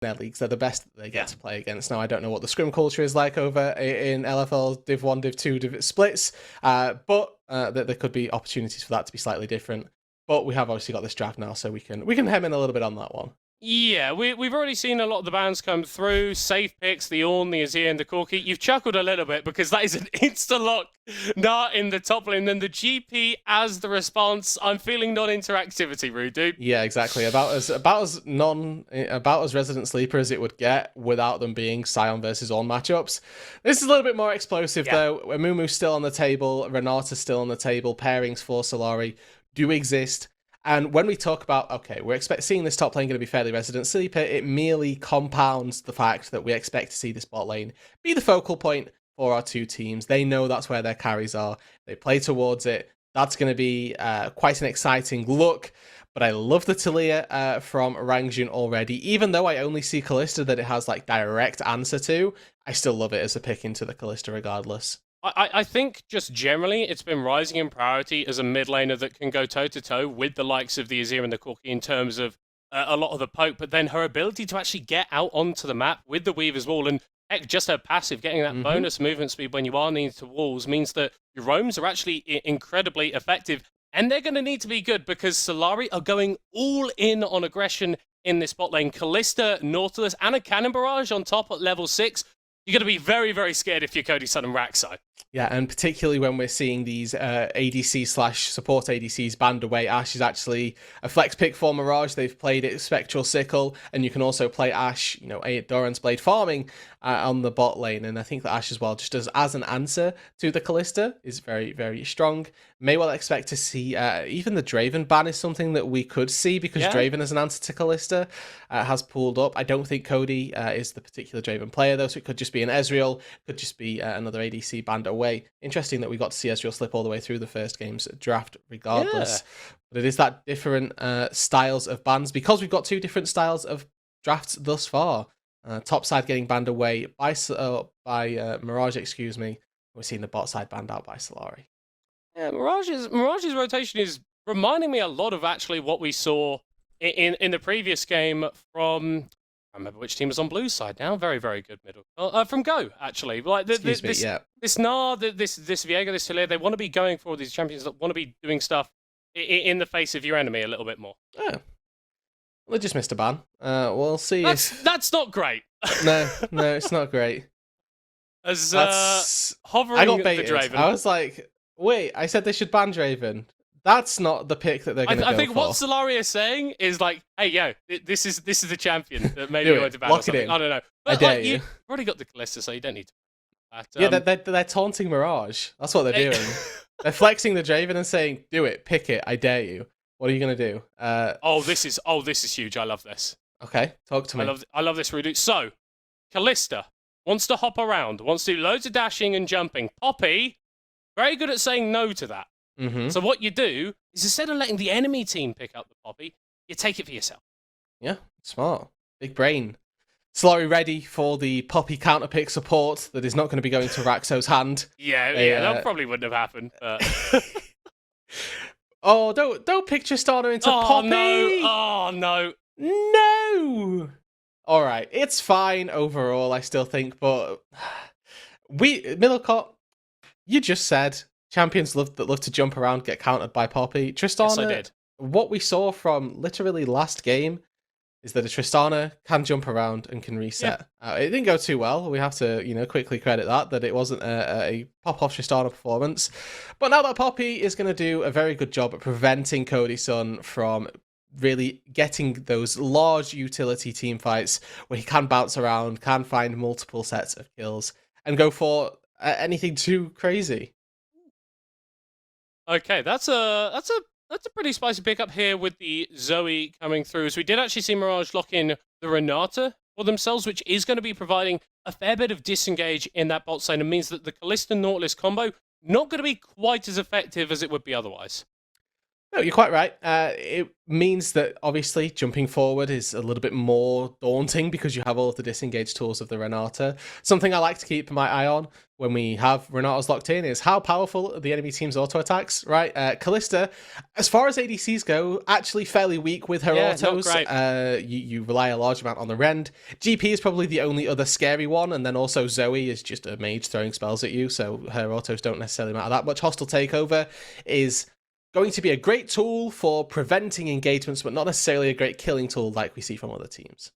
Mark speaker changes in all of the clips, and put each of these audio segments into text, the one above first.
Speaker 1: their leagues. They're the best that they get to play against. Now, I don't know what the scrim culture is like over in LFL Div 1, Div 2, Div splits, but there could be opportunities for that to be slightly different. But we have obviously got this draft now, so we can hem in a little bit on that one.
Speaker 2: Yeah, we've already seen a lot of the bans come through. Safe picks, the Ornn, the Azir, and the Corki. You've chuckled a little bit because that is an insta-lock Nart in the top lane. Then the GP as the response. I'm feeling non-interactivity, rude dude.
Speaker 1: Yeah, exactly. About as resident sleeper as it would get without them being Sion versus Ornn matchups. This is a little bit more explosive though. Amumu's still on the table, Renata's still on the table, pairings for Solari do exist. And when we talk about, okay, we're seeing this top lane going to be fairly resident sleeper, it merely compounds the fact that we expect to see this bot lane be the focal point for our two teams. They know that's where their carries are. They play towards it. That's going to be quite an exciting look. But I love the Talia from Rangjun already. Even though I only see Kalista that it has like direct answer to, I still love it as a pick into the Kalista regardless.
Speaker 2: I think just generally it's been rising in priority as a mid laner that can go toe-to-toe with the likes of the Azir and the Corki in terms of a lot of the poke, but then her ability to actually get out onto the map with the Weaver's Wall and heck, just her passive, getting that bonus movement speed when you are needed to walls means that your roams are actually incredibly effective, and they're going to need to be good because Solari are going all in on aggression in this bot lane. Kalista, Nautilus, and a Cannon Barrage on top at level 6. You're going to be very, very scared if you're Cody Sun and Raxo.
Speaker 1: Yeah, and particularly when we're seeing these ADC/support ADCs banned away. Ashe is actually a flex pick for Mirage. They've played it Spectral Sickle, and you can also play Ashe, Doran's Blade farming on the bot lane. And I think that Ashe as well, just as an answer to the Kalista, is very, very strong. May well expect to see even the Draven ban is something that we could see because Draven as an answer to Kalista has pulled up. I don't think Cody is the particular Draven player though, so it could just be an Ezreal, could just be another ADC banned away. Interesting that we got to see Ezreal slip all the way through the first game's draft regardless. But it is that different styles of bans because we've got two different styles of drafts thus far. Top side getting banned away by Mirage, excuse me. We're seeing the bot side banned out by Solari.
Speaker 2: Yeah, Mirage's rotation is reminding me a lot of actually what we saw in the previous game from, I remember which team was on Blue's side now. Very, very good middle. From Go, actually. Like this Gnar, this Viego, this Talia, they want to be going for these champions that want to be doing stuff in the face of your enemy a little bit more.
Speaker 1: Oh. We just missed a ban. We'll see.
Speaker 2: That's not great.
Speaker 1: No, it's not great.
Speaker 2: As hovering
Speaker 1: I got baited.
Speaker 2: The Draven.
Speaker 1: I was like, wait, I said they should ban Draven. That's not the pick that they're going to go for.
Speaker 2: I think what Solari is saying is like, hey, yo, this is the champion that maybe you want to ban or something. I don't know. But
Speaker 1: I dare you.
Speaker 2: You've already got the Kalista, so you don't need to.
Speaker 1: Yeah, they're taunting Mirage. That's what they're doing. They're flexing the Draven and saying, do it, pick it, I dare you. What are you going to do?
Speaker 2: This is huge. I love this.
Speaker 1: Okay, talk to me.
Speaker 2: I love this, Rudu. So, Kalista wants to hop around, wants to do loads of dashing and jumping. Poppy, very good at saying no to that. So what you do is instead of letting the enemy team pick up the Poppy, you take it for yourself.
Speaker 1: Yeah, smart. Big brain. Solari ready for the Poppy counter pick support that is not going to be going to Raxo's hand.
Speaker 2: That probably wouldn't have happened. But...
Speaker 1: Oh, don't pick Tristana into Poppy!
Speaker 2: No.
Speaker 1: No! Alright, it's fine overall, I still think, but... Middlecott, you just said champions love to jump around, get countered by Poppy. Tristana,
Speaker 2: yes, I did.
Speaker 1: What we saw from literally last game is that a Tristana can jump around and can reset. Yeah. It didn't go too well. We have to, quickly credit that it wasn't a pop-off Tristana performance. But now that Poppy is going to do a very good job at preventing Cody Sun from really getting those large utility team fights where he can bounce around, can find multiple sets of kills, and go for anything too crazy.
Speaker 2: Okay, that's a pretty spicy pickup here with the Zoe coming through. So we did actually see Mirage lock in the Renata for themselves, which is going to be providing a fair bit of disengage in that bot side and means that the Kalista Nautilus combo not going to be quite as effective as it would be otherwise.
Speaker 1: No, you're quite right. It means that obviously jumping forward is a little bit more daunting because you have all of the disengage tools of the Renata. Something I like to keep my eye on when we have Renatas locked in is how powerful the enemy team's auto attacks, right? Kalista, as far as ADCs go, actually fairly weak with her autos.
Speaker 2: Not great.
Speaker 1: You rely a large amount on the Rend. GP is probably the only other scary one, and then also Zoe is just a mage throwing spells at you, so her autos don't necessarily matter that much. Hostile Takeover is going to be a great tool for preventing engagements, but not necessarily a great killing tool like we see from other teams.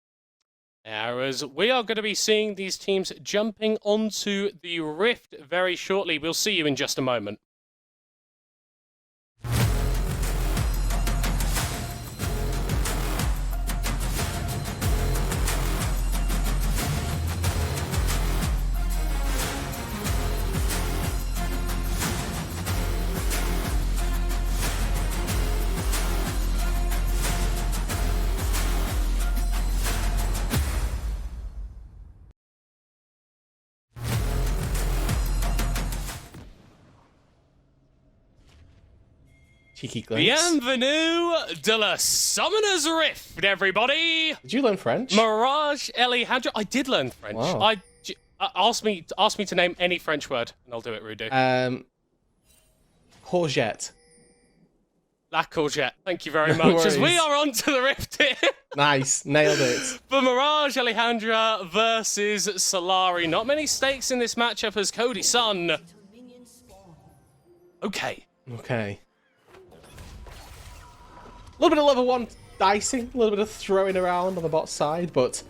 Speaker 2: As we are going to be seeing these teams jumping onto the Rift very shortly. We'll see you in just a moment.
Speaker 1: Cheeky glimpse.
Speaker 2: Bienvenue de la Summoner's Rift, everybody!
Speaker 1: Did you learn French?
Speaker 2: Mirage Alejandro. I did learn French.
Speaker 1: Wow.
Speaker 2: Ask me to name any French word, and I'll do it, Rudu.
Speaker 1: Courgette.
Speaker 2: La courgette. Thank you very much. As we are on to the Rift here.
Speaker 1: Nice. Nailed it.
Speaker 2: For Mirage Alejandra versus Solari. Not many stakes in this matchup as Cody Sun. Okay.
Speaker 1: Okay. A little bit of level 1 dicing, a little bit of throwing around on the bot side, but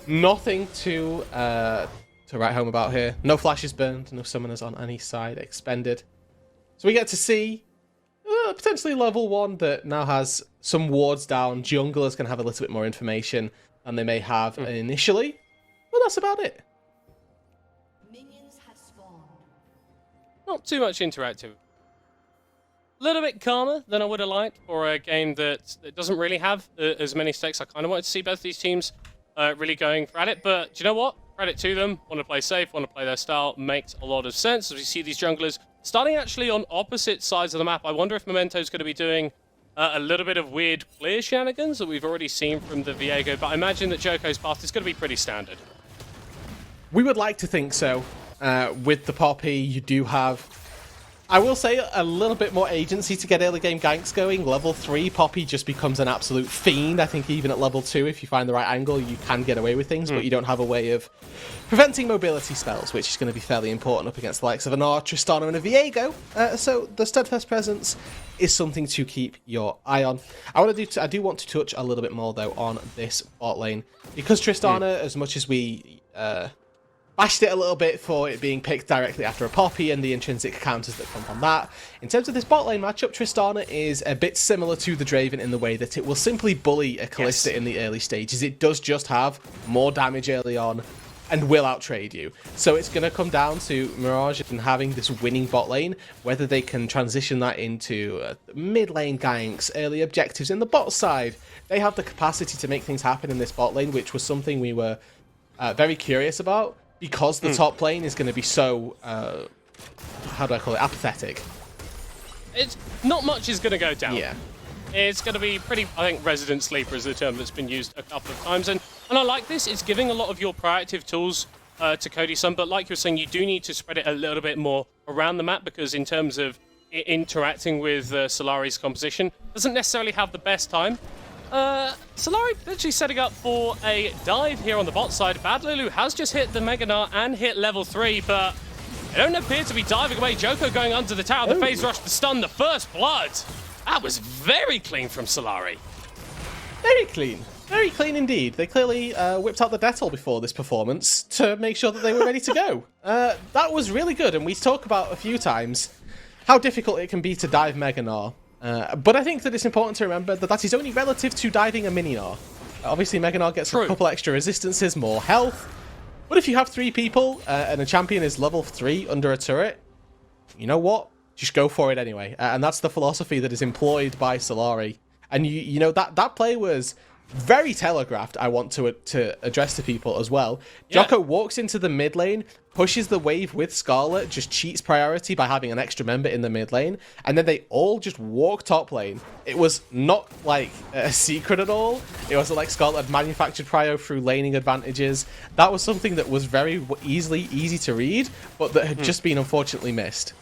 Speaker 1: nothing to write home about here. No flashes burned, no summoners on any side expended. So we get to see potentially level 1 that now has some wards down. Junglers can have a little bit more information than they may have initially. Well, that's about it.
Speaker 3: Minions have spawned.
Speaker 2: Not too much interactive. A little bit calmer than I would have liked for a game that doesn't really have as many stakes. I kind of wanted to see both these teams really going for it, but do you know what? Credit to them. Want to play safe, want to play their style. Makes a lot of sense as we see these junglers starting actually on opposite sides of the map. I wonder if Memento's going to be doing a little bit of weird clear shenanigans that we've already seen from the Viego, but I imagine that Joko's path is going to be pretty standard.
Speaker 1: We would like to think so. With the Poppy, you do have, I will say, a little bit more agency to get early game ganks going. Level 3, Poppy just becomes an absolute fiend. I think even at level 2, if you find the right angle, you can get away with things, but you don't have a way of preventing mobility spells, which is going to be fairly important up against the likes of an R, Tristana, and a Viego. So the Steadfast Presence is something to keep your eye on. I do want to touch a little bit more, though, on this bot lane, because Tristana, as much as we bashed it a little bit for it being picked directly after a Poppy and the intrinsic counters that come from that. In terms of this bot lane matchup, Tristana is a bit similar to the Draven in the way that it will simply bully a Kalista in the early stages. It does just have more damage early on and will outtrade you. So it's going to come down to Mirage and having this winning bot lane, whether they can transition that into mid lane ganks, early objectives in the bot side. They have the capacity to make things happen in this bot lane, which was something we were very curious about, because the top lane is going to be so, how do I call it, apathetic.
Speaker 2: It's not much is going to go down.
Speaker 1: Yeah.
Speaker 2: It's going to be pretty, I think resident sleeper is the term that's been used a couple of times. And I like this. It's giving a lot of your proactive tools to Cody Sun. But like you're saying, you do need to spread it a little bit more around the map, because in terms of interacting with Solari's composition, doesn't necessarily have the best time. Solari literally setting up for a dive here on the bot side. Bad Lulu has just hit the Mega Gnar and hit level 3, but they don't appear to be diving away. Joko going under the tower, the phase rush, the stun, the first blood. That was very clean from Solari.
Speaker 1: Very clean. Very clean indeed. They clearly whipped out the Dettol before this performance to make sure that they were ready to go. That was really good, and we talk about a few times how difficult it can be to dive Mega Gnar. But I think that it's important to remember that that is only relative to diving a Mini Gnar. Obviously, Mega Gnar gets a couple extra resistances, more health. But if you have 3 people and a champion is level 3 under a turret, you know what? Just go for it anyway. And that's the philosophy that is employed by Solari. And you know that play was very telegraphed, I want to address to people as well.
Speaker 2: Yeah.
Speaker 1: Jocko walks into the mid lane, pushes the wave with Scarlet, just cheats priority by having an extra member in the mid lane, and then they all just walk top lane. It was not like a secret at all. It wasn't like Scarlet had manufactured prio through laning advantages. That was something that was very easy to read, but that had just been unfortunately missed.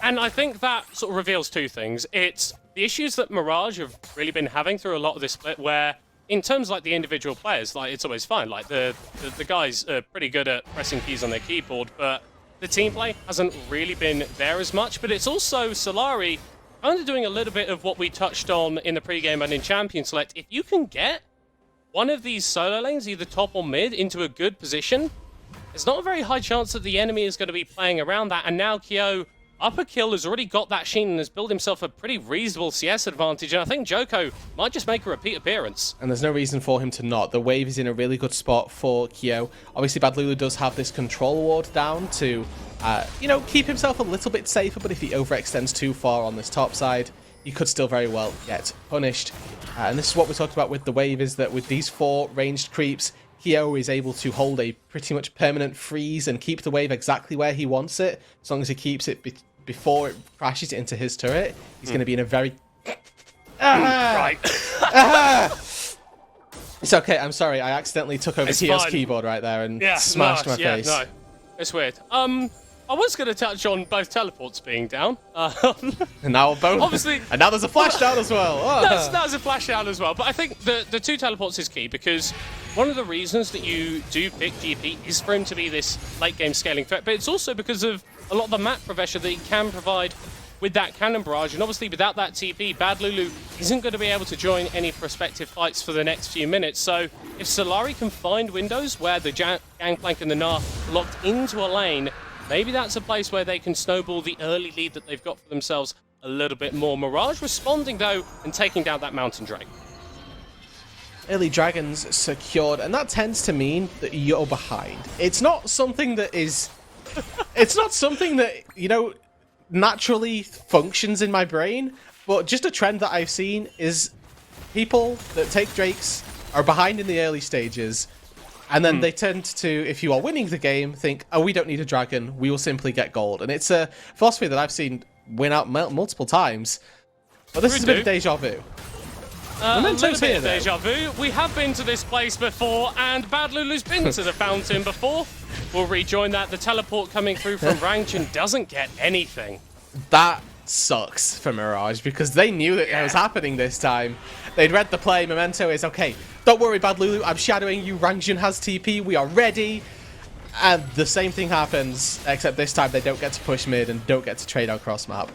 Speaker 2: And I think that sort of reveals two things. It's the issues that Mirage have really been having through a lot of this split, where in terms of like the individual players, like it's always fine. Like the guys are pretty good at pressing keys on their keyboard, but the team play hasn't really been there as much. But it's also Solari kind of doing a little bit of what we touched on in the pregame and in Champion Select. If you can get one of these solo lanes, either top or mid, into a good position, there's not a very high chance that the enemy is going to be playing around that. And now Kyo, upper kill, has already got that Sheen and has built himself a pretty reasonable CS advantage, and I think Joko might just make a repeat appearance.
Speaker 1: And there's no reason for him to not. The wave is in a really good spot for Kyo. Obviously, Bad Lulu does have this control ward down to, you know, keep himself a little bit safer, but if he overextends too far on this top side, he could still very well get punished. And this is what we talked about with the wave, is that with these 4 ranged creeps, Kyo is able to hold a pretty much permanent freeze and keep the wave exactly where he wants it, as long as he keeps it before it crashes into his turret. He's going to be in a very...
Speaker 2: Right.
Speaker 1: It's okay, I'm sorry, I accidentally took over Kyo's keyboard right there and smashed my face.
Speaker 2: No, it's weird. I was going to touch on both teleports being down.
Speaker 1: And now both.
Speaker 2: Obviously.
Speaker 1: And now there's a flash down as well. Oh.
Speaker 2: There's a flash down as well. But I think the 2 teleports is key, because one of the reasons that you do pick GP is for him to be this late game scaling threat, but it's also because of a lot of the map pressure that he can provide with that cannon barrage. And obviously without that TP, Bad Lulu isn't going to be able to join any prospective fights for the next few minutes. So if Solari can find windows where the Gangplank and the Gnar are locked into a lane, maybe that's a place where they can snowball the early lead that they've got for themselves a little bit more. Mirage responding, though, and taking down that Mountain Drake.
Speaker 1: Early dragons secured, and that tends to mean that you're behind. It's not something that is... It's not something that, you know, naturally functions in my brain, but just a trend that I've seen is people that take Drakes are behind in the early stages, and then they tend to, if you are winning the game, think, oh, we don't need a dragon, we will simply get gold. And it's a philosophy that I've seen win out multiple times, but this is a bit of deja vu.
Speaker 2: A little bit of deja vu. We have been to this place before, and Bad Lulu's been to the fountain before. We'll rejoin that. The teleport coming through from Rangchen doesn't get anything.
Speaker 1: That sucks for Mirage, because they knew that it was happening this time. They'd read the play. Memento is, okay, don't worry, Bad Lulu, I'm shadowing you. Rangchen has TP. We are ready. And the same thing happens, except this time they don't get to push mid and don't get to trade across map.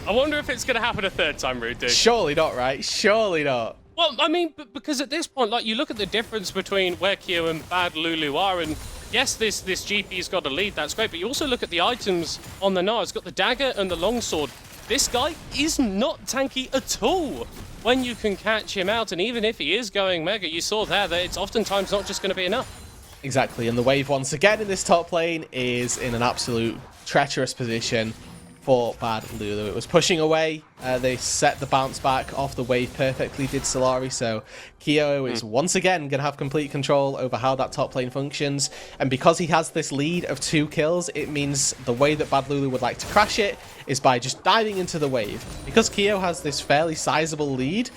Speaker 2: I wonder if it's going to happen a third time, Rude Dude.
Speaker 1: Surely not, right? Surely not.
Speaker 2: Well, I mean, because at this point, like, you look at the difference between where Kyo and Bad Lulu are, and yes, this GP's got a lead, that's great, but you also look at the items on the Gnar. It's got the dagger and the longsword. This guy is not tanky at all when you can catch him out, and even if he is going mega, you saw there that it's oftentimes not just going to be enough.
Speaker 1: Exactly, and the wave once again in this top lane is in an absolute treacherous position for Bad Lulu. It was pushing away. They set the bounce back off the wave perfectly, did Solari. So Kyo is once again going to have complete control over how that top lane functions. And because he has this lead of 2 kills, it means the way that Bad Lulu would like to crash it is by just diving into the wave. Because Kyo has this fairly sizable lead,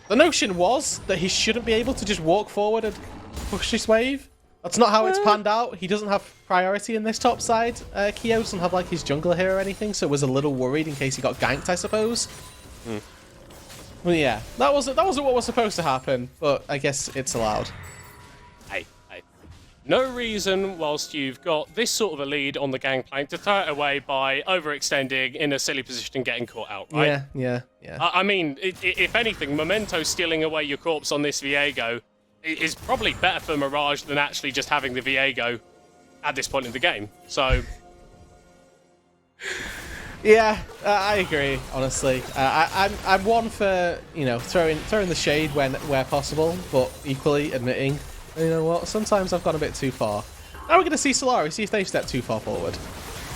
Speaker 1: the notion was that he shouldn't be able to just walk forward and push this wave. That's not how it's panned out. He doesn't have priority in this top side. Kyo doesn't have like his jungler here or anything, so was a little worried in case he got ganked, I suppose. Well, yeah, that wasn't what was supposed to happen, but I guess it's allowed.
Speaker 2: Hey. No reason, whilst you've got this sort of a lead on the Gangplank, to throw it away by overextending in a silly position and getting caught out, right?
Speaker 1: Yeah.
Speaker 2: I mean, if anything, Memento stealing away your corpse on this Viego is probably better for Mirage than actually just having the Viego at this point in the game. So,
Speaker 1: yeah, I agree. Honestly, I'm one for, you know, throwing the shade where possible, but equally admitting, you know what, sometimes I've gone a bit too far. Now we're going to see Solari, see if they've stepped too far forward.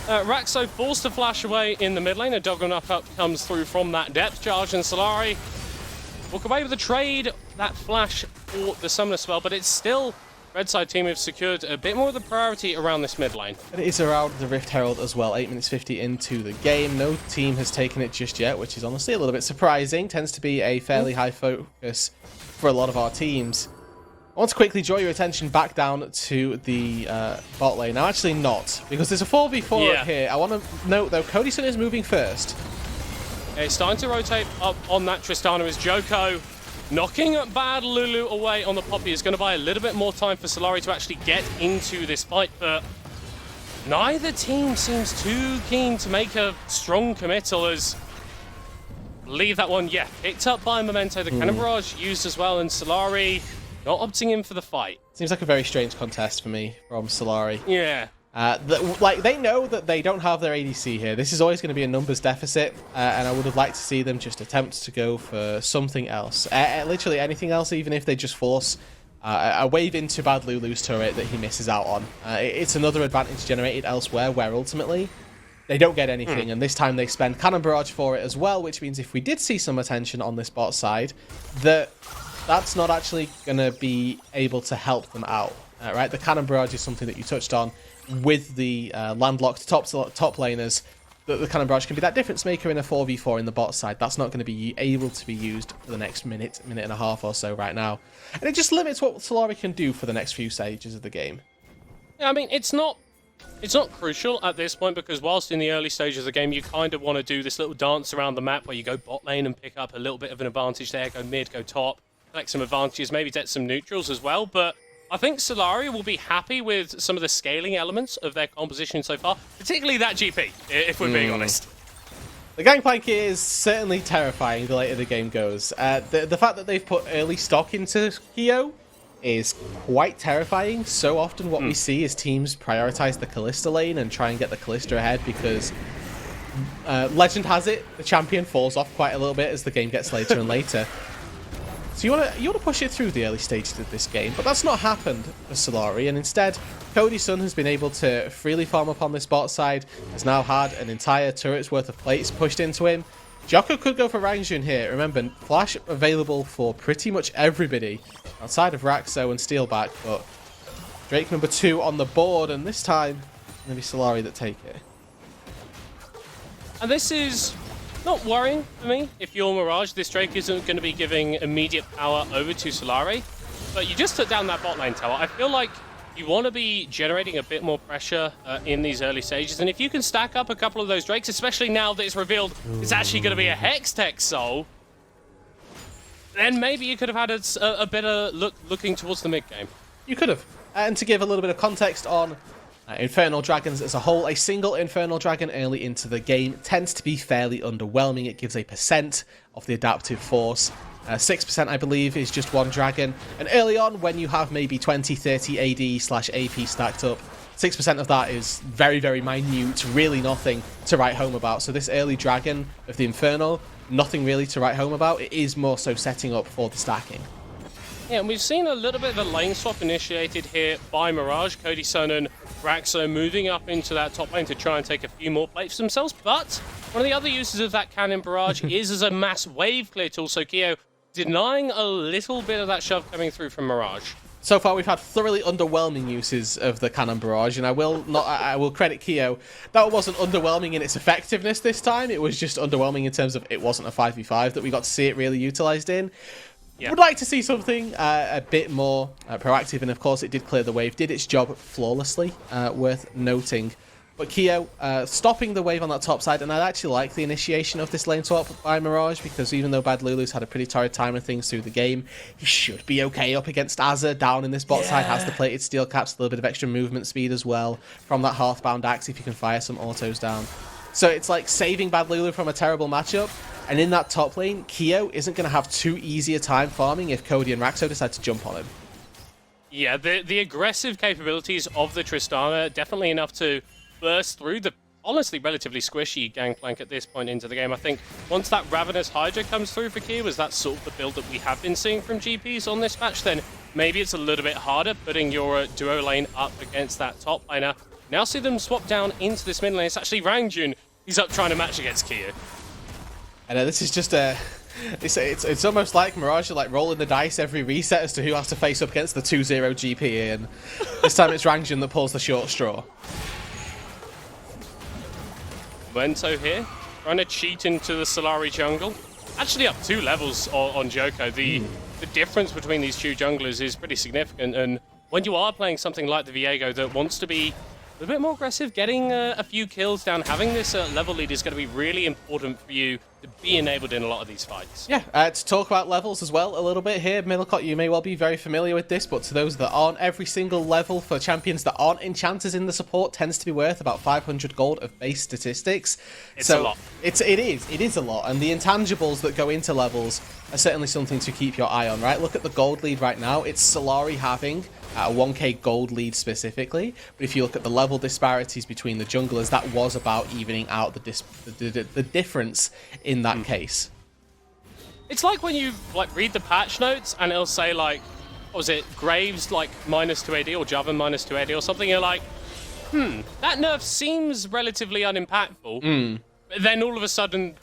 Speaker 2: Raxo forced to flash away in the mid lane. A Doggo up comes through from that depth charge, and Solari walk away with a trade. That flash for the summoner spell, but it's still red side team have secured a bit more of the priority around this mid lane.
Speaker 1: And it is around the Rift Herald as well. 8 minutes 50 into the game. No team has taken it just yet, which is honestly a little bit surprising. Tends to be a fairly high focus for a lot of our teams. I want to quickly draw your attention back down to the bot lane. Now, actually not, because there's a 4v4 up here. I want to note, though, Cody Sun is moving first.
Speaker 2: It's starting to rotate up on that Tristana as Joko knocking Bad Lulu away on the Poppy is going to buy a little bit more time for Solari to actually get into this fight, but neither team seems too keen to make a strong committal as leave that one, picked up by Memento. The Cannon Barrage used as well, and Solari not opting in for the fight.
Speaker 1: Seems like a very strange contest for me from Solari.
Speaker 2: Yeah.
Speaker 1: They know that they don't have their ADC here. This is always going to be a numbers deficit, and I would have liked to see them just attempt to go for something else. Literally anything else, even if they just force a wave into Bad Lulu's turret that he misses out on. It's another advantage generated elsewhere, where ultimately they don't get anything, and this time they spend Cannon Barrage for it as well, which means if we did see some attention on this bot side, that's not actually going to be able to help them out. Right, the Cannon Barrage is something that you touched on with the landlocked top laners. The Cannon Barrage can be that difference maker in a 4v4 in the bot side. That's not going to be able to be used for the next minute and a half or so right now. And it just limits what Solari can do for the next few stages of the game.
Speaker 2: Yeah, I mean, it's not crucial at this point, because whilst in the early stages of the game you kind of want to do this little dance around the map where you go bot lane and pick up a little bit of an advantage there, go mid, go top, collect some advantages, maybe get some neutrals as well, but I think Solari will be happy with some of the scaling elements of their composition so far, particularly that GP, if we're being honest.
Speaker 1: The gangplank is certainly terrifying the later the game goes. The fact that they've put early stock into Kyo is quite terrifying. So often what we see is teams prioritize the Kalista lane and try and get the Kalista ahead, because legend has it, the champion falls off quite a little bit as the game gets later and later. So you want to push it through the early stages of this game, but that's not happened for Solari, and instead, Cody Sun has been able to freely farm up on this bot side, has now had an entire turret's worth of plates pushed into him. Jocko could go for Rangjun here. Remember, flash available for pretty much everybody outside of Raxo and Steelback, but Drake number 2 on the board, and this time, it's going to be Solari that take it.
Speaker 2: And this is not worrying for me. If you're Mirage, this Drake isn't going to be giving immediate power over to Solari, but you just took down that bot lane tower. I feel like you want to be generating a bit more pressure in these early stages, and if you can stack up a couple of those Drakes, especially now that it's revealed it's actually going to be a Hextech Soul, then maybe you could have had a better look looking towards the mid game.
Speaker 1: You could have. And to give a little bit of context on Infernal Dragons as a whole, a single Infernal Dragon early into the game tends to be fairly underwhelming. It gives a % of the adaptive force. 6%, I believe, is just one dragon. And early on, when you have maybe 20, 30 AD/AP stacked up, 6% of that is very, very minute, really nothing to write home about. So this early dragon of the Infernal, nothing really to write home about. It is more so setting up for the stacking.
Speaker 2: Yeah, and we've seen a little bit of a lane swap initiated here by Mirage. Cody Sun and Raxo moving up into that top lane to try and take a few more plates themselves. But one of the other uses of that Cannon Barrage is as a mass wave clear tool. So Kyo denying a little bit of that shove coming through from Mirage.
Speaker 1: So far, we've had thoroughly underwhelming uses of the Cannon Barrage, and I will credit Kyo. That wasn't underwhelming in its effectiveness this time. It was just underwhelming in terms of it wasn't a 5v5 that we got to see it really utilized in. Yeah. Would like to see something a bit more proactive, and of course it did clear the wave, did its job flawlessly, worth noting. But Kyo stopping the wave on that top side, and I actually like the initiation of this lane swap by Mirage, because even though Bad Lulu's had a pretty torrid time of things through the game, he should be okay up against Azza down in this bot side, has the plated steel caps, a little bit of extra movement speed as well from that Hearthbound axe if you can fire some autos down. So it's like saving Bad Lulu from a terrible matchup. And in that top lane, Kyo isn't going to have too easy a time farming if Cody and Raxo decide to jump on him.
Speaker 2: Yeah, the aggressive capabilities of the Tristana, definitely enough to burst through the honestly relatively squishy gangplank at this point into the game. I think once that Ravenous Hydra comes through for Kyo, is that sort of the build that we have been seeing from GPs on this match, then maybe it's a little bit harder putting your duo lane up against that top laner. Now see them swap down into this mid lane. It's actually Rangjun. He's up trying to match against Kyo.
Speaker 1: And this is just a... It's almost like Mirage are like rolling the dice every reset as to who has to face up against the 2-0 GP, and this time it's Rangjun that pulls the short straw.
Speaker 2: Wento here, trying to cheat into the Solari jungle. Actually up 2 levels on Joko. The difference between these two junglers is pretty significant, and when you are playing something like the Viego that wants to be a bit more aggressive, getting a few kills down, having this level lead is going to be really important for you to be enabled in a lot of these fights.
Speaker 1: Yeah, to talk about levels as well a little bit here, Middlecott, you may well be very familiar with this, but to those that aren't, every single level for champions that aren't enchanters in the support tends to be worth about 500 gold of base statistics.
Speaker 2: It's a lot.
Speaker 1: It is a lot, and the intangibles that go into levels are certainly something to keep your eye on, right? Look at the gold lead right now. It's Solari having a 1k gold lead specifically, but if you look at the level disparities between the junglers, that was about evening out the difference in that case.
Speaker 2: It's like when you read the patch notes and it'll say like, what was it, Graves like -2 AD or Javan -2 AD or something. You're like, that nerf seems relatively unimpactful. But then all of a sudden,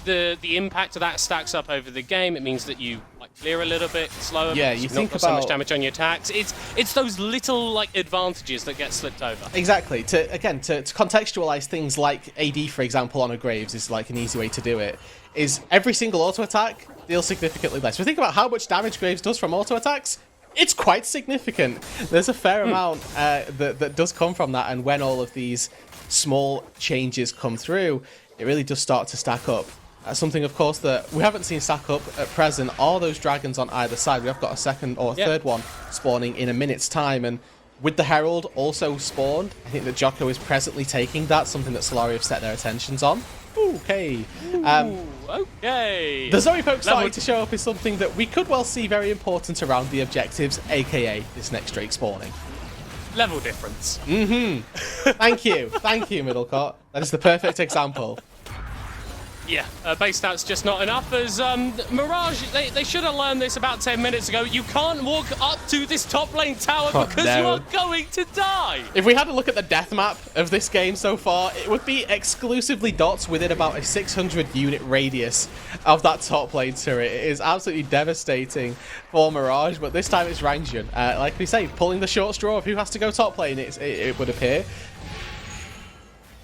Speaker 2: the impact of that stacks up over the game. It means that you clear a little bit slower.
Speaker 1: Yeah, you think
Speaker 2: not got so much damage on your attacks. It's those little advantages that get slipped over.
Speaker 1: Exactly. To contextualize things like AD, for example, on a Graves is like an easy way to do it. Is every single auto attack deals significantly less. We think about how much damage Graves does from auto attacks. It's quite significant. There's a fair amount that does come from that, and when all of these small changes come through, it really does start to stack up. Something, of course, that we haven't seen stack up at present are those dragons on either side. We have got a second or third one spawning in a minute's time, and with the Herald also spawned, I think that Joko is presently taking that, something that Solari have set their attentions on. Okay.
Speaker 2: Okay.
Speaker 1: The Zoe poke starting to show up is something that we could well see very important around the objectives, aka this next Drake spawning.
Speaker 2: Level difference.
Speaker 1: Thank you, Middlecott. That is the perfect example.
Speaker 2: Yeah, base stats just not enough. As Mirage, they should have learned this about 10 minutes ago. You can't walk up to this top lane tower because you are going to die.
Speaker 1: If we had a look at the death map of this game so far, it would be exclusively dots within about a 600 unit radius of that top lane turret. It is absolutely devastating for Mirage, but this time it's Rangjun. Like we say, pulling the short straw of who has to go top lane, it would appear.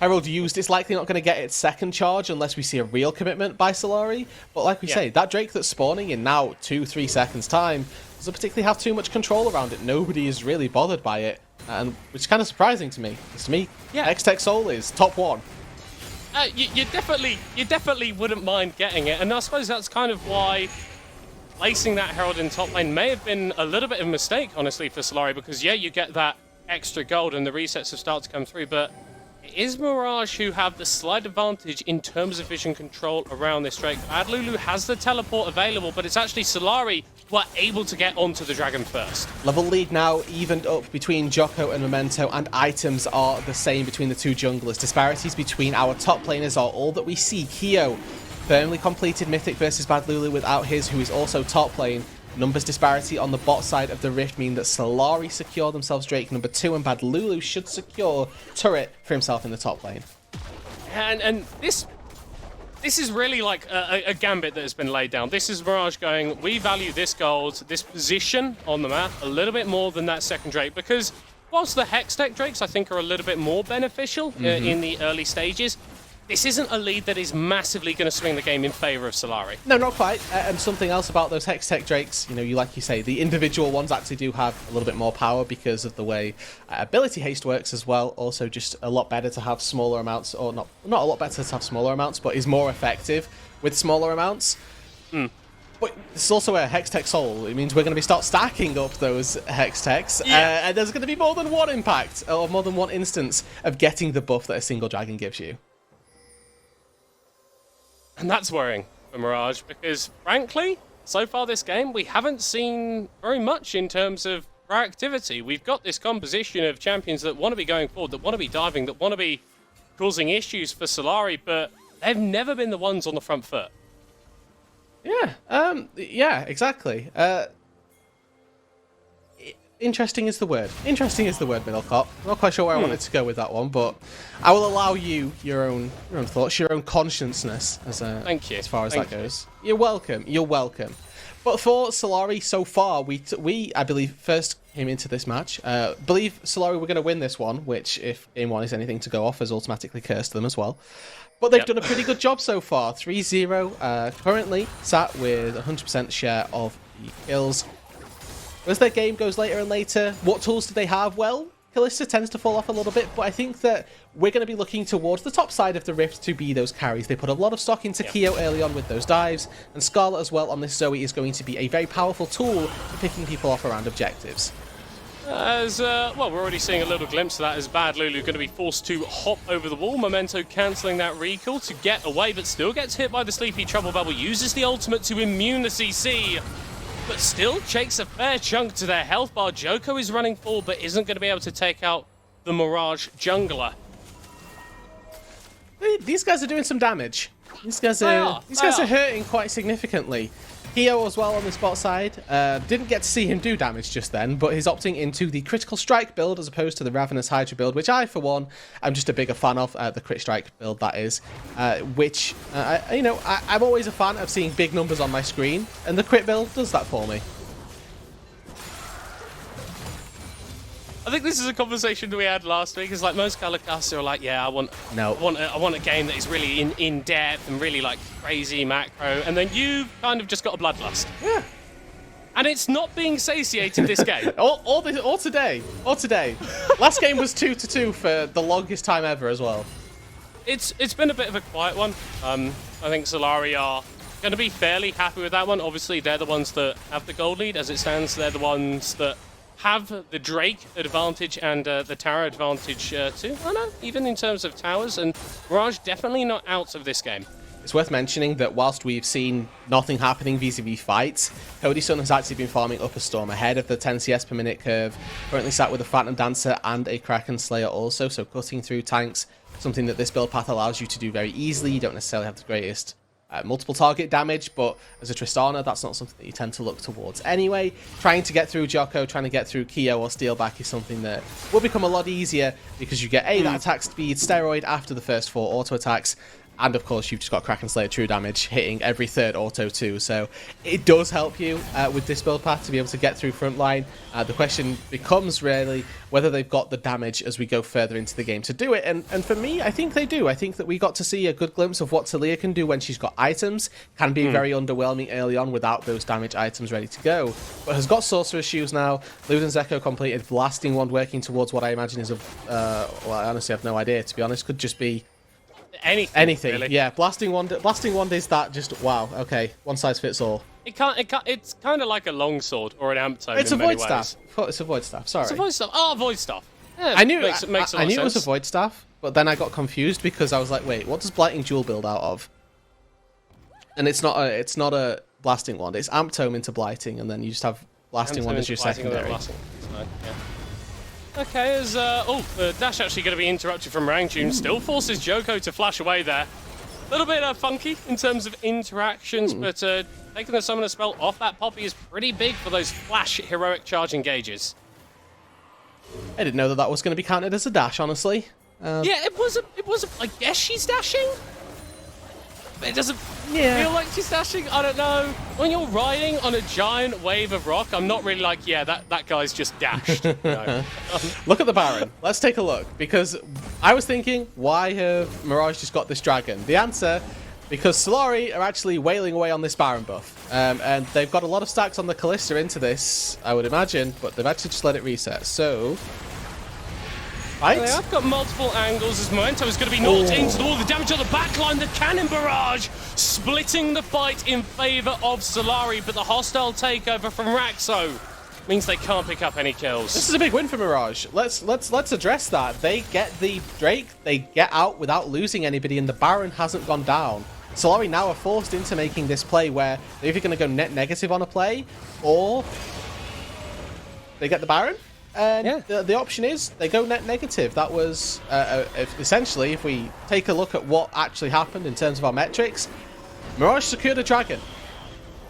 Speaker 1: Herald used, it's likely not going to get its second charge unless we see a real commitment by Solari. But like we say, that Drake that's spawning in now 2-3 seconds time doesn't particularly have too much control around it. Nobody is really bothered by it, and which is kind of surprising to me. Because to me, Hextech Soul is top 1.
Speaker 2: You definitely wouldn't mind getting it, and I suppose that's kind of why placing that Herald in top lane may have been a little bit of a mistake, honestly, for Solari, because you get that extra gold and the resets have started to come through, but it is Mirage who have the slight advantage in terms of vision control around this Drake. Bad Lulu has the teleport available, but it's actually Solari who are able to get onto the dragon first.
Speaker 1: Level lead now evened up between Joko and Memento, and items are the same between the two junglers. Disparities between our top laners are all that we see. Kyo firmly completed Mythic versus Bad Lulu without his, who is also top lane. Numbers disparity on the bot side of the Rift mean that Solari secure themselves Drake number 2, and Bad Lulu should secure turret for himself in the top lane.
Speaker 2: And this is really like a gambit that has been laid down. This is Mirage going, we value this gold, this position on the map, a little bit more than that second Drake, because whilst the Hextech Drakes I think are a little bit more beneficial in the early stages, this isn't a lead that is massively going to swing the game in favour of Solari.
Speaker 1: No, not quite. And something else about those Hextech Drakes, like you say, the individual ones actually do have a little bit more power because of the way ability haste works as well. Also, just a lot better to have smaller amounts, or not a lot better to have smaller amounts, but is more effective with smaller amounts. But it's also a Hextech Soul. It means we're going to start stacking up those Hextechs, and there's going to be more than one impact, or more than one instance of getting the buff that a single dragon gives you.
Speaker 2: And that's worrying for Mirage, because frankly, so far this game, we haven't seen very much in terms of proactivity. We've got this composition of champions that want to be going forward, that want to be diving, that want to be causing issues for Solari, but they've never been the ones on the front foot.
Speaker 1: Yeah, exactly. interesting is the word. Interesting is the word, Middlecop. I'm not quite sure where I wanted to go with that one, but I will allow you your own thoughts, your own consciousness
Speaker 2: Thank you.
Speaker 1: as far as
Speaker 2: Thank
Speaker 1: that goes. You're welcome. You're welcome. But for Solari, so far, we I believe, first came into this match. Believe Solari were going to win this one, which, if game one is anything to go off, has automatically cursed them as well. But they've done a pretty good job so far. 3-0, currently sat with 100% share of the kills. As their game goes later and later, what tools do they have? Well, Kalista tends to fall off a little bit, but I think that we're going to be looking towards the top side of the Rift to be those carries. They put a lot of stock into Keo early on with those dives, and Scarlet as well on this Zoe is going to be a very powerful tool for picking people off around objectives.
Speaker 2: As, well, we're already seeing a little glimpse of that as Bad Lulu going to be forced to hop over the wall. Memento cancelling that recall to get away, but still gets hit by the Sleepy Trouble Bubble. Uses the ultimate to immune the CC, but still takes a fair chunk to their health bar. Joko is running full, but isn't going to be able to take out the Mirage jungler.
Speaker 1: These guys are doing some damage. These guys are hurting quite significantly. Keo as well on the spot side. Didn't get to see him do damage just then, but he's opting into the Critical Strike build as opposed to the Ravenous Hydra build, which I, for one, am just a bigger fan of. The Crit Strike build, that is. Which, I'm always a fan of seeing big numbers on my screen, and the Crit build does that for me.
Speaker 2: I think this is a conversation that we had last week. It's like most Kalakasa are like, yeah, I want a game that is really in depth and really like crazy macro, and then you kind of just got a bloodlust.
Speaker 1: Yeah.
Speaker 2: And it's not being satiated this game.
Speaker 1: or today. Last game was 2-2 for the longest time ever as well.
Speaker 2: It's been a bit of a quiet one. I think Solari are going to be fairly happy with that one. Obviously, they're the ones that have the gold lead. As it stands, they're the ones that have the Drake advantage and the tower advantage too. I know, even in terms of towers, and Mirage definitely not out of this game.
Speaker 1: It's worth mentioning that whilst we've seen nothing happening vis-a-vis fights, Cody Sun has actually been farming up a storm ahead of the 10 CS per minute curve, currently sat with a Phantom Dancer and a Kraken Slayer also, so cutting through tanks, something that this build path allows you to do very easily. You don't necessarily have the greatest multiple target damage, but as a Tristana, that's not something that you tend to look towards anyway. Trying to get through Joko, trying to get through Keo or Steelback is something that will become a lot easier because you get that attack speed steroid after the first 4 auto attacks, and of course you've just got Kraken Slayer true damage hitting every 3rd auto too, so it does help you with this build path to be able to get through frontline. The question becomes really whether they've got the damage as we go further into the game to do it, and for me, I think they do. I think that we got to see a good glimpse of what Talia can do when she's got items. Can be very underwhelming early on without those damage items ready to go, but has got Sorcerer's Shoes now. Luden's Echo completed, Blasting Wand working towards what I imagine is well, I honestly have no idea, to be honest. Could just be anything. Really. Yeah, Blasting Wand is that just, wow, okay, one size fits all.
Speaker 2: It's kind of like a longsword or an amp tome.
Speaker 1: It's a void staff. It's a void staff. Sorry.
Speaker 2: It's a void staff. Oh, void staff. Yeah,
Speaker 1: I knew
Speaker 2: makes a lot of sense.
Speaker 1: it was a void staff, but then I got confused because I was like, wait, what does Blighting Jewel build out of? And it's not a Blasting Wand. It's amp tome into Blighting, and then you just have Blasting Wand as your secondary.
Speaker 2: Okay, as the dash actually going to be interrupted from Rangtune. Still forces Joko to flash away there. A little bit funky in terms of interactions, but taking the Summoner spell off that Poppy is pretty big for those flash heroic charge engages.
Speaker 1: I didn't know that was going to be counted as a dash, honestly.
Speaker 2: Yeah, it was. I guess she's dashing. It doesn't feel like she's dashing. I don't know. When you're riding on a giant wave of rock, I'm not really like, yeah, that guy's just dashed. No.
Speaker 1: Look at the Baron. Let's take a look, because I was thinking, why have Mirage just got this dragon? The answer, because Solari are actually wailing away on this Baron buff. And they've got a lot of stacks on the Kalista into this, I would imagine, but they've actually just let it reset. So, right?
Speaker 2: They have got multiple angles as Memento is going to be knocked into the wall. The damage on the backline, the cannon barrage, splitting the fight in favor of Solari, but the hostile takeover from Raxo means they can't pick up any kills.
Speaker 1: This is a big win for Mirage. Let's address that. They get the Drake, they get out without losing anybody, and the Baron hasn't gone down. Solari now are forced into making this play where they're either going to go net negative on a play, or they get the Baron. And the option is they go net negative. That was essentially, if we take a look at what actually happened in terms of our metrics, Mirage secured a dragon.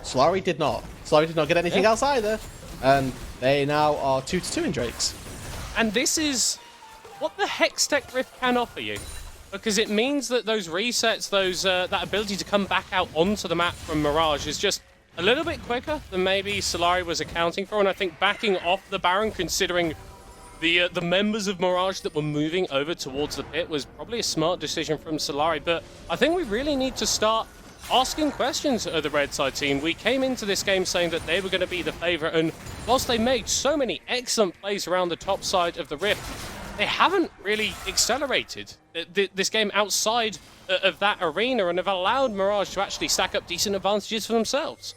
Speaker 1: Solari did not. Solari did not get anything else either. And they now are 2-2 in Drakes.
Speaker 2: And this is what the Hextech Rift can offer you. Because it means that those resets, that ability to come back out onto the map from Mirage is just a little bit quicker than maybe SLY was accounting for. And I think backing off the Baron, considering the members of Mirage that were moving over towards the pit, was probably a smart decision from SLY. But I think we really need to start asking questions of the red side team. We came into this game saying that they were going to be the favourite, and whilst they made so many excellent plays around the top side of the Rift, they haven't really accelerated this game outside of that arena and have allowed Mirage to actually stack up decent advantages for themselves.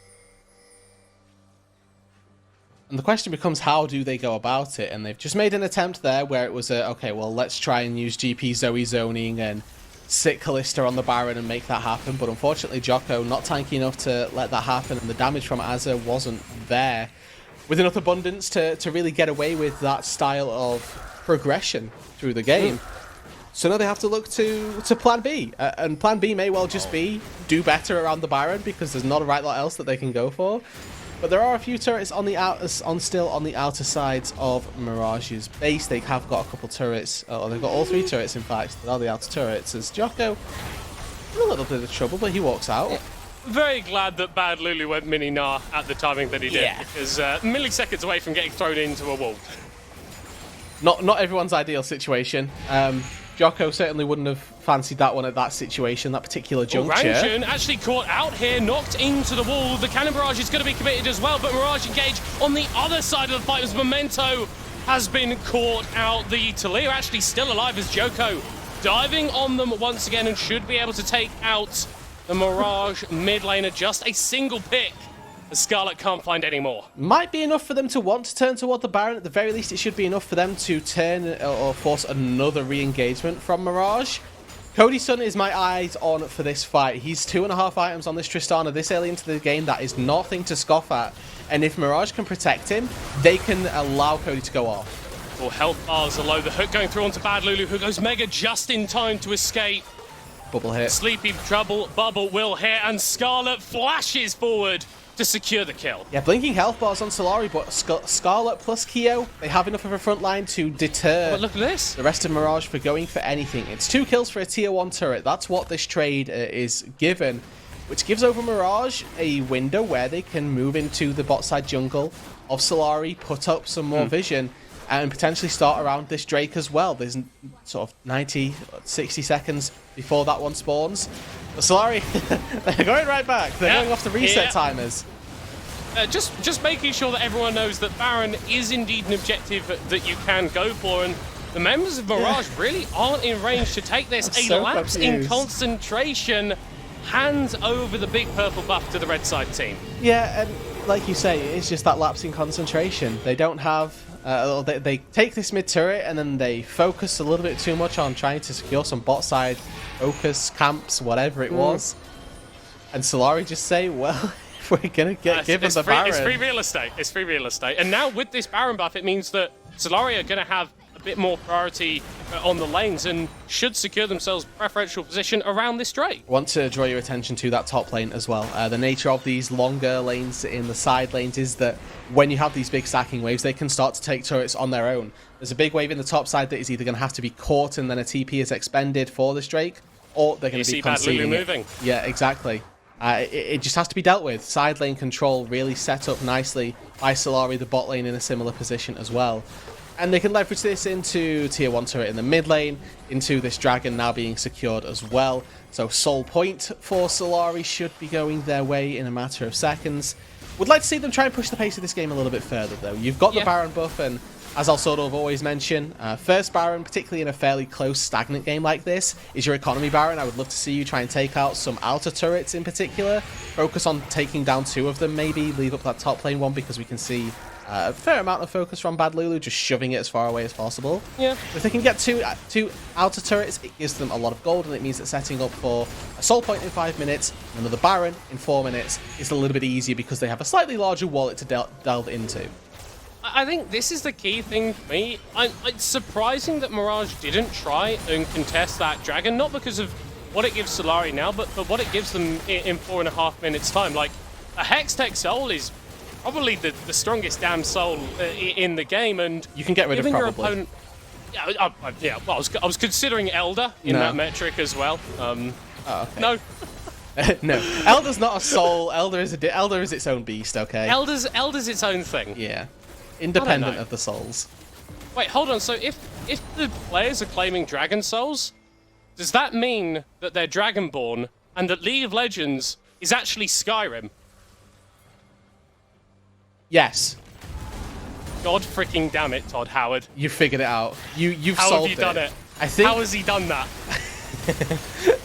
Speaker 1: And the question becomes, how do they go about it? And they've just made an attempt there where it was okay, well, let's try and use GP Zoe zoning and sit Kalista on the Baron and make that happen. But unfortunately, Jocko not tanky enough to let that happen, and the damage from Azza wasn't there with enough abundance to really get away with that style of progression through the game. So now they have to look to plan B. And plan B may well just be do better around the Baron, because there's not a right lot else that they can go for. But there are a few turrets on the still on the outer sides of Mirage's base. They have got a couple turrets, or they've got all 3 turrets in fact, that are the outer turrets. As Jocko in a little bit of trouble, but he walks out.
Speaker 2: Very glad that Bad Lulu went mini Nah at the timing that he did, because milliseconds away from getting thrown into a wall.
Speaker 1: Not everyone's ideal situation. Jocko certainly wouldn't have fancied that one at that situation, that particular juncture.
Speaker 2: Rangjun actually caught out here, knocked into the wall. The cannon barrage is going to be committed as well, but Mirage engage on the other side of the fight as Memento has been caught out. The Talia actually still alive as Joko diving on them once again and should be able to take out the Mirage mid laner. Just a single pick. The Scarlet can't find any more.
Speaker 1: Might be enough for them to want to turn toward the Baron. At the very least, it should be enough for them to turn or force another re-engagement from Mirage. Cody Sun is my eyes on for this fight. He's 2.5 items on this Tristana this early into the game. That is nothing to scoff at. And if Mirage can protect him, they can allow Cody to go off.
Speaker 2: Well, health bars are low. The hook going through onto Bad Lulu, who goes mega just in time to escape.
Speaker 1: Bubble hit.
Speaker 2: Sleepy Trouble, Bubble will hit, and Scarlet flashes forward to secure the kill.
Speaker 1: Yeah, blinking health bars on Solari, but Scarlet plus Keo, they have enough of a front line to deter
Speaker 2: But look at this.
Speaker 1: the rest of Mirage for going for anything. It's 2 kills for a tier 1 turret. That's what this trade is given, which gives over Mirage a window where they can move into the bot side jungle of Solari, put up some more vision, and potentially start around this Drake as well. There's sort of 90, 60 seconds before that one spawns. But Solari, they're going right back. They're going off the reset timers.
Speaker 2: Just making sure that everyone knows that Baron is indeed an objective that you can go for, and the members of Mirage really aren't in range to take this.
Speaker 1: I'm
Speaker 2: A
Speaker 1: so
Speaker 2: lapse
Speaker 1: confused.
Speaker 2: in concentration hands over the big purple buff to the red side team.
Speaker 1: Yeah, and like you say, it's just that lapse in concentration. They don't have... they take this mid turret and then they focus a little bit too much on trying to secure some bot side focus, camps, whatever it was. And Solari just say, well, if we're going to give us a Baron...
Speaker 2: It's free real estate. It's free real estate. And now with this Baron buff, it means that Solari are going to have a bit more priority on the lanes and should secure themselves preferential position around this Drake.
Speaker 1: Want to draw your attention to that top lane as well. The nature of these longer lanes in the side lanes is that when you have these big stacking waves, they can start to take turrets on their own. There's a big wave in the top side that is either going to have to be caught and then a TP is expended for this Drake, or they're going to be conceding it.
Speaker 2: Moving.
Speaker 1: Yeah, exactly. It just has to be dealt with. Side lane control really set up nicely by Solari, the bot lane in a similar position as well. And they can leverage this into tier 1 turret in the mid lane, into this dragon now being secured as well. So soul point for Solari should be going their way in a matter of seconds. Would like to see them try and push the pace of this game a little bit further though. You've got the Baron buff, and as I'll sort of always mention, first Baron, particularly in a fairly close stagnant game like this, is your economy Baron. I would love to see you try and take out some outer turrets in particular. Focus on taking down 2 of them maybe, leave up that top lane one, because we can see a fair amount of focus from Bad Lulu, just shoving it as far away as possible.
Speaker 2: Yeah.
Speaker 1: If they can get two outer turrets, it gives them a lot of gold, and it means that setting up for a soul point in 5 minutes and another Baron in 4 minutes is a little bit easier because they have a slightly larger wallet to delve into.
Speaker 2: I think this is the key thing for me. It's surprising that Mirage didn't try and contest that dragon, not because of what it gives Solari now, but for what it gives them in 4.5 minutes time. Like, a Hextech Soul is probably the strongest damn soul in the game, and
Speaker 1: You can get rid of
Speaker 2: giving your
Speaker 1: probably.
Speaker 2: opponent. Yeah, well, I was considering Elder in
Speaker 1: No.
Speaker 2: that metric as well.
Speaker 1: Oh, okay.
Speaker 2: No,
Speaker 1: No, Elder's not a soul. Elder is Elder is its own beast. Okay.
Speaker 2: Elder's its own thing.
Speaker 1: Yeah, independent
Speaker 2: know.
Speaker 1: of the souls.
Speaker 2: Wait, hold on. So if the players are claiming Dragon Souls, does that mean that they're Dragonborn and that League of Legends is actually Skyrim?
Speaker 1: Yes,
Speaker 2: God freaking damn it, Todd Howard.
Speaker 1: you figured it out. You've
Speaker 2: How
Speaker 1: solved
Speaker 2: have you done it?
Speaker 1: I think.
Speaker 2: How has he done that?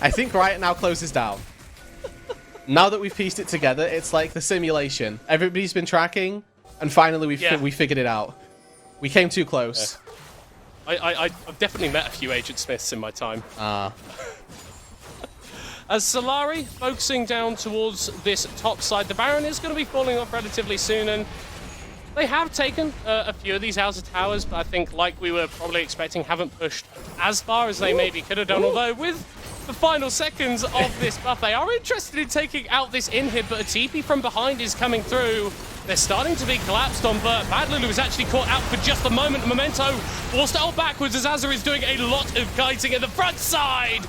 Speaker 1: I think Riot now closes down. Now that we've pieced it together, it's like the simulation. Everybody's been tracking, and finally we figured it out. We came too close.
Speaker 2: I've definitely met a few Agent Smiths in my time.
Speaker 1: Ah.
Speaker 2: As Solari focusing down towards this top side, the Baron is going to be falling off relatively soon, and they have taken a few of these outer towers, but I think, like we were probably expecting, haven't pushed as far as they maybe could have done, although with the final seconds of this buff, they are interested in taking out this inhib, but a TP from behind is coming through. They're starting to be collapsed on, but Bad Lulu is actually caught out for just a moment. Memento forced out backwards as Azza is doing a lot of kiting at the front side.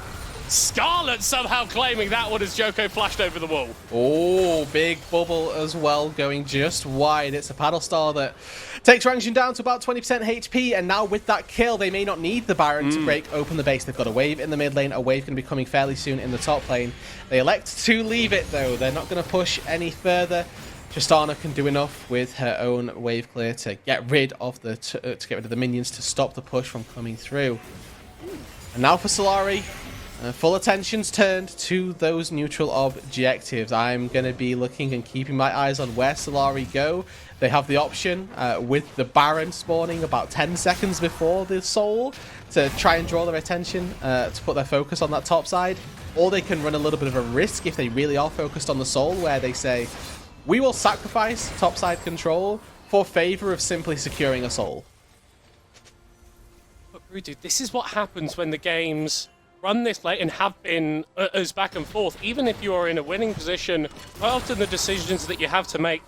Speaker 2: Scarlet somehow claiming that one as Joko flashed over the wall.
Speaker 1: Oh, big bubble as well, going just wide. It's a paddle star that takes Rangjin down to about 20% HP, and now with that kill, they may not need the Baron to break open the base. They've got a wave in the mid lane, a wave going to be coming fairly soon in the top lane. They elect to leave it, though. They're not going to push any further. Tristana can do enough with her own wave clear to get rid of the minions to stop the push from coming through. And now for Solari. Full attention's turned to those neutral objectives. I'm going to be looking and keeping my eyes on where Solari go. They have the option with the Baron spawning about 10 seconds before the Soul to try and draw their attention, to put their focus on that top side. Or they can run a little bit of a risk if they really are focused on the Soul, where they say, we will sacrifice topside control for favor of simply securing a Soul.
Speaker 2: But Rudu, this is what happens when the games run this late and have been as back and forth. Even if you are in a winning position, quite often the decisions that you have to make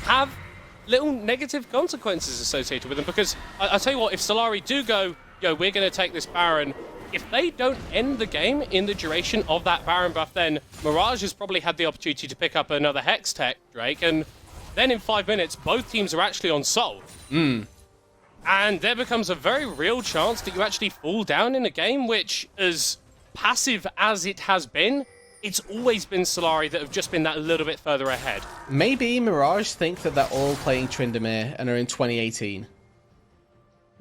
Speaker 2: have little negative consequences associated with them. Because I'll tell you what, if Solari do go, yo, we're going to take this Baron, if they don't end the game in the duration of that Baron buff, then Mirage has probably had the opportunity to pick up another Hex Tech, Drake, and then in 5 minutes, both teams are actually on Soul. And there becomes a very real chance that you actually fall down in a game which, as passive as it has been, it's always been Solari that have just been that little bit further ahead.
Speaker 1: Maybe Mirage think that they're all playing Tryndamere and are in 2018.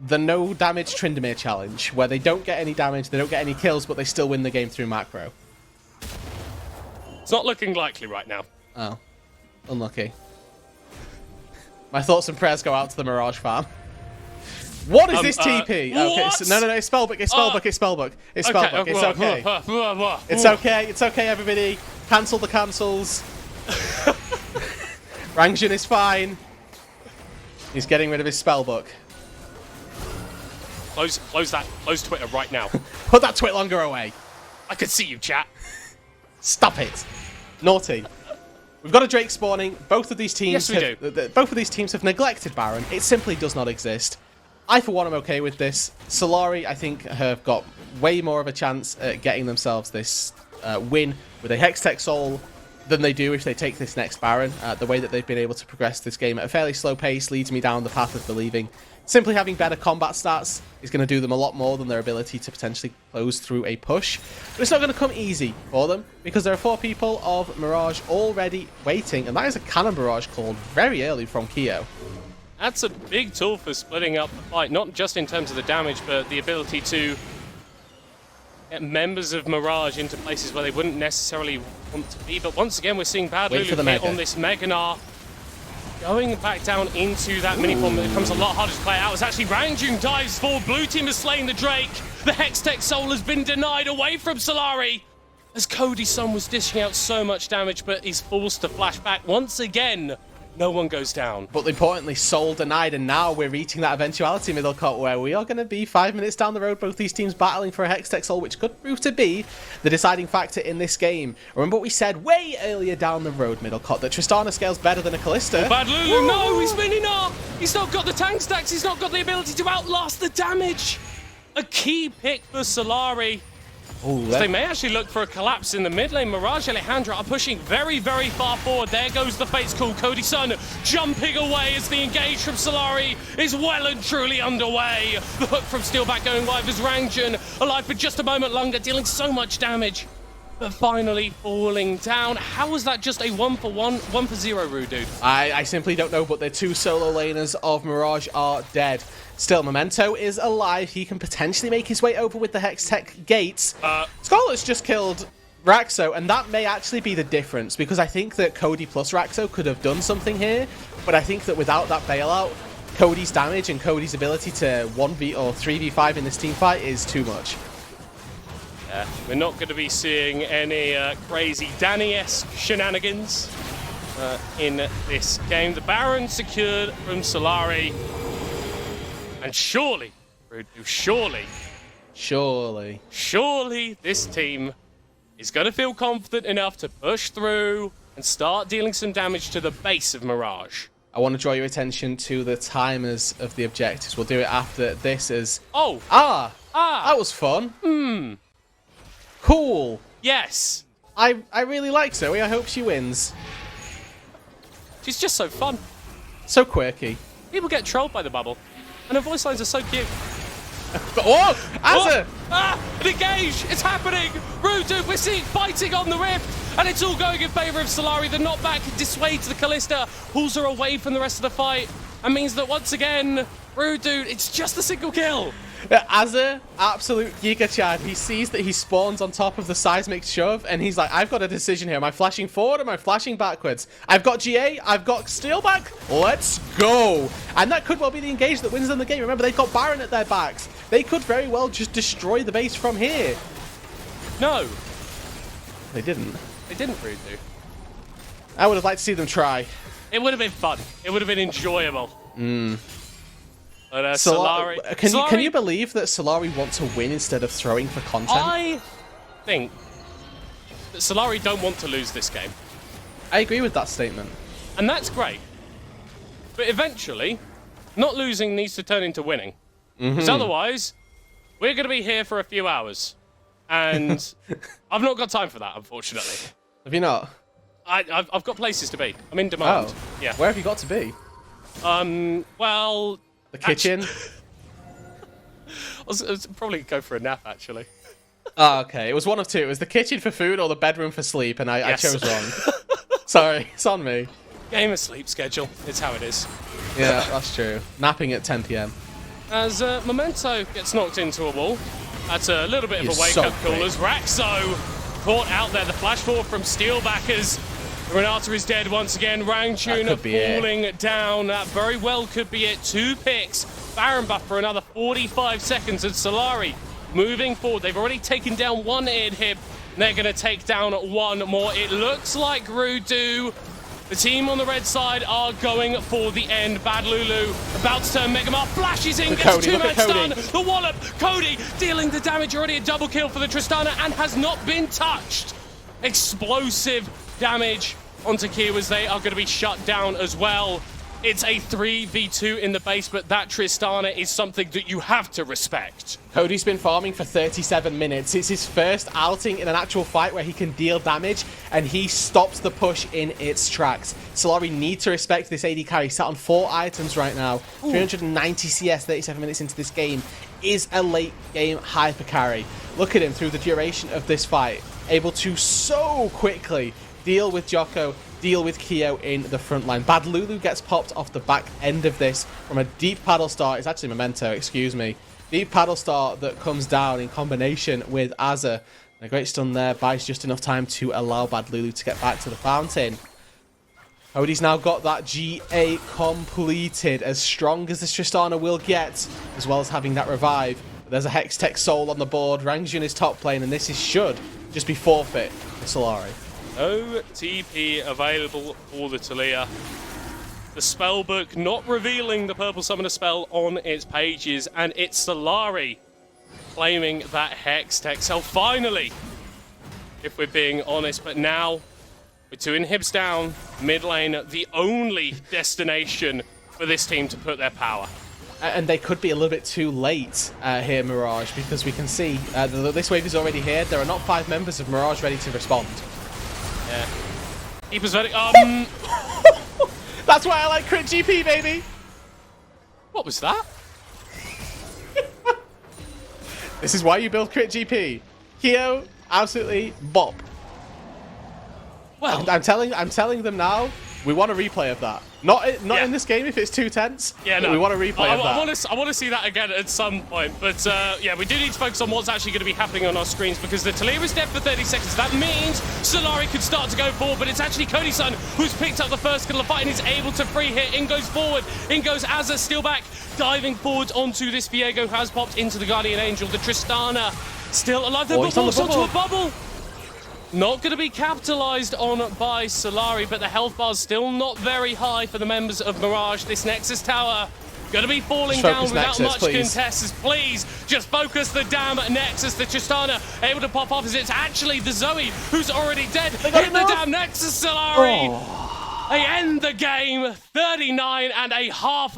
Speaker 1: The no damage Tryndamere challenge, where they don't get any damage, they don't get any kills, but they still win the game through macro.
Speaker 2: It's not looking likely right now.
Speaker 1: Oh, unlucky. My thoughts and prayers go out to the Mirage farm. What is this TP? Okay,
Speaker 2: what?
Speaker 1: no, it's spellbook, it's spellbook, it's spellbook. It's spellbook, it's okay. It's okay, it's okay, everybody. Cancel the cancels. Rangjin is fine. He's getting rid of his spellbook.
Speaker 2: Close Twitter right now.
Speaker 1: Put that twit longer away.
Speaker 2: I can see you, chat.
Speaker 1: Stop it. Naughty. We've got a Drake spawning. Both of these teams
Speaker 2: Yes, we
Speaker 1: do. Both of these teams have neglected Baron. It simply does not exist. I, for one, am okay with this. Solari, I think, have got way more of a chance at getting themselves this win with a Hextech Soul than they do if they take this next Baron. The way that they've been able to progress this game at a fairly slow pace leads me down the path of believing simply having better combat stats is going to do them a lot more than their ability to potentially close through a push. But it's not going to come easy for them, because there are 4 people of Mirage already waiting, and that is a Cannon Barrage called very early from Keo.
Speaker 2: That's a big tool for splitting up the fight, not just in terms of the damage, but the ability to get members of Mirage into places where they wouldn't necessarily want to be. But once again, we're seeing Bad Lulu hit on this Meganar. Going back down into that mini-form, it becomes a lot harder to play out. It's actually Rangjin dives forward. Blue team has slain the Drake. The Hextech Soul has been denied away from Solari, as Cody's son was dishing out so much damage, but is forced to flash back once again. no one goes down.
Speaker 1: But importantly, Soul denied, and now we're reaching that eventuality middle cut where we are going to be 5 minutes down the road, both these teams battling for a Hextech Soul, which could prove to be the deciding factor in this game. Remember what we said way earlier down the road, middle cut, that Tristana scales better than a Kalista.
Speaker 2: Oh, bad Lulu, no, he's really not. He's not got the tank stacks, he's not got the ability to outlast the damage. A key pick for Solari.
Speaker 1: Ooh,
Speaker 2: They may actually look for a collapse in the mid lane. Mirage Alejandra are pushing very, very far forward. There goes the Fate's Call. Cody Sun jumping away as the engage from Solari is well and truly underway. The hook from Steelback going live as Rangjun alive for just a moment longer, dealing so much damage. But finally falling down. How was that just a 1-for-1, 1-for-0 Rude dude?
Speaker 1: I simply don't know, but the two solo laners of Mirage are dead. Still, Memento is alive. He can potentially make his way over with the Hextech gates. Scarlet's just killed Raxo, and that may actually be the difference, because I think that Cody plus Raxo could have done something here, but I think that without that bailout, Cody's damage and Cody's ability to 1v or 3v5 in this team fight is too much.
Speaker 2: Yeah, we're not going to be seeing any crazy Danny-esque shenanigans in this game. The Baron secured from Solari. And surely, surely this team is going to feel confident enough to push through and start dealing some damage to the base of Mirage.
Speaker 1: I want to draw your attention to the timers of the objectives. We'll do it after this as...
Speaker 2: Oh!
Speaker 1: That was fun. Cool.
Speaker 2: Yes!
Speaker 1: I really like Zoe. I hope she wins.
Speaker 2: She's just so fun.
Speaker 1: So quirky.
Speaker 2: People get trolled by the bubble. And her voice lines are so cute.
Speaker 1: Oh! Azza!
Speaker 2: An engage! It's happening! Rude dude, we're seeing fighting on the rift! And it's all going in favour of Solari. The knockback dissuades the Kalista, pulls her away from the rest of the fight, and means that once again, Rude dude, it's just a single kill.
Speaker 1: Azza, absolute Giga Chad. He sees that he spawns on top of the seismic shove, and he's like, I've got a decision here. Am I flashing forward or am I flashing backwards? I've got GA, I've got Steelback. Let's go. And that could well be the engage that wins them the game. Remember, they've got Baron at their backs. They could very well just destroy the base from here.
Speaker 2: No.
Speaker 1: They didn't.
Speaker 2: They didn't, Rude dude.
Speaker 1: I would have liked to see them try.
Speaker 2: It would have been fun. It would have been enjoyable. But Solari...
Speaker 1: Can you believe that Solari want to win instead of throwing for content?
Speaker 2: I think that Solari don't want to lose this game.
Speaker 1: I agree with that statement.
Speaker 2: And that's great. But eventually, not losing needs to turn into winning. Because otherwise, we're going to be here for a few hours. And I've not got time for that, unfortunately.
Speaker 1: Have you not?
Speaker 2: I've got places to be. I'm in demand.
Speaker 1: Oh.
Speaker 2: Yeah.
Speaker 1: Where have you got to be?
Speaker 2: Well...
Speaker 1: The kitchen?
Speaker 2: I was probably go for a nap, actually.
Speaker 1: Oh, okay. It was one of two. It was the kitchen for food or the bedroom for sleep, and I chose wrong. Sorry, it's on me.
Speaker 2: Game of sleep schedule. It's how it is.
Speaker 1: Yeah, that's true. Napping at 10 PM.
Speaker 2: As Memento gets knocked into a wall. That's a little bit of a wake-up
Speaker 1: so
Speaker 2: call as Raxo caught out there. The flash forward from Steelbackers. Renata is dead once again. Rangjun falling down. That very well could be it. 2 picks. Baron buff for another 45 seconds. And Solari moving forward. They've already taken down 1 Idhib. They're going to take down 1 more. It looks like Rudu. The team on the red side are going for the end. Bad Lulu about to turn Megamar. Flashes in, gets a 2-man stun. The wallop. Cody dealing the damage. Already a double kill for the Tristana and has not been touched. Explosive damage onto Kiwas. They are going to be shut down as well. It's a 3v2 in the base, but that Tristana is something that you have to respect.
Speaker 1: Cody's been farming for 37 minutes. It's his first outing in an actual fight where he can deal damage, and he stops the push in its tracks. Solari need to respect this AD carry. Sat on 4 items right now. 390 CS 37 minutes into this game is a late game hyper carry. Look at him through the duration of this fight. Able to so quickly deal with Jocko, deal with Keo in the front line. Bad Lulu gets popped off the back end of this from a deep paddle start. It's actually Memento, excuse me. Deep paddle start that comes down in combination with Azza. A great stun there, buys just enough time to allow Bad Lulu to get back to the fountain. Cody's now got that GA completed, as strong as this Tristana will get, as well as having that revive. There's a Hextech Soul on the board. Rangjun is top lane, and this should just be forfeit for Solari.
Speaker 2: No TP available for the Taliyah. The spell book not revealing the purple summoner spell on its pages, and it's Solari claiming that Hex Texel finally, if we're being honest. But now, with 2 inhibs down, mid lane, the only destination for this team to put their power.
Speaker 1: And they could be a little bit too late here, Mirage, because we can see this wave is already here. There are not 5 members of Mirage ready to respond.
Speaker 2: Yeah. Keeper's ready.
Speaker 1: That's why I like crit GP, baby.
Speaker 2: What was that?
Speaker 1: This is why you build crit GP. Keo, absolutely bop.
Speaker 2: Well,
Speaker 1: I'm telling them now. We want a replay of that. Not
Speaker 2: Yeah.
Speaker 1: in this game if it's too tense.
Speaker 2: yeah,
Speaker 1: but
Speaker 2: no.
Speaker 1: we want a replay of that.
Speaker 2: I want to see that again at some point. But yeah, we do need to focus on what's actually going to be happening on our screens, because the Talia is dead for 30 seconds. That means Solari could start to go forward, but it's actually Cody-san who's picked up the first kill of the fight and is able to free hit. In goes forward. In goes Azza, still back, diving forward onto this Viego, who has popped into the Guardian Angel. The Tristana still alive there, but walks onto a bubble. Not going to be capitalized on by Solari, but the health bar's still not very high for the members of Mirage. This Nexus tower going to be falling down without much contest. Please, just focus the damn Nexus. The Tristana able to pop off as it's actually the Zoe who's already dead. Hit the damn Nexus, Solari! They end the game 39.5